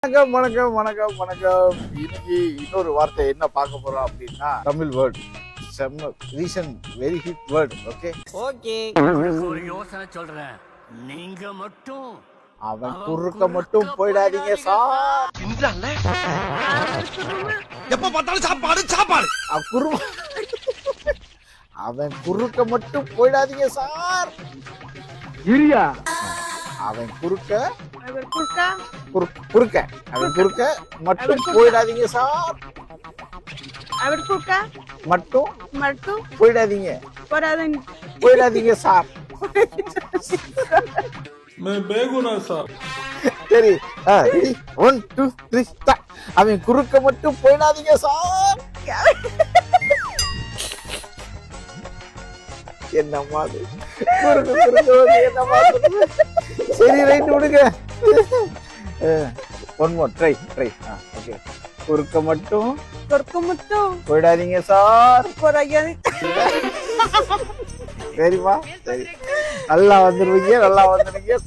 வணக்கம் வணக்கம் வணக்கம் வணக்கம். இன்னைக்கு இன்னொரு வார்த்தை என்ன பார்க்க போறோம் அப்படின்னா தமிழ் வேர்ட் செம்ம recent very hit word. Okay okay ஒரு யோசனை சொல்றேன், நீங்க மட்டும் அவன் குறுக்க மட்டும் போயிடாதீங்க சார். எப்ப பார்த்தாலும் சாப்பாடு சாப்பாடு. அவன் குறுக்க மட்டும் போயிடாதீங்க சார். அவன் குறுக்க குறுக்க அவன் குறுக்க மட்டும் போயிடாதீங்க சார். மட்டும் போயிடாதீங்க போயிடாதீங்க சார். சரி 1 2 3 ஸ்டார்ட். அவன் குறுக்க மட்டும் போயிடாதீங்க சார். என்னம்மா அது? குறுக்க வந்து என்னம்மா சொல்லுது? சரி ரைட் விடுங்க. One more try okay. குறுக்க மட்டும் போயிடாதீங்க சார். சரிப்பா சரி, நல்லா வந்துருவீங்க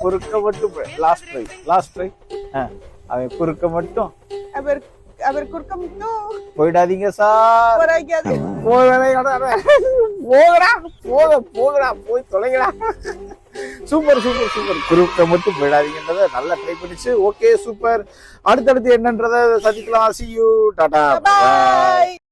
குறுக்க மட்டும் லாஸ்ட் ட்ரை. அவன் குறுக்க மட்டும் போயிடாதீங்க சார். போகடா போய் தொலைங்கடா. சூப்பர். குறுக்க மட்டும் போயிடாதீங்கன்றத நல்லா ட்ரை பண்ணிச்சு. Okay super. அடுத்தடுத்து என்னன்றத சந்திக்கலாம். See you. டாடா.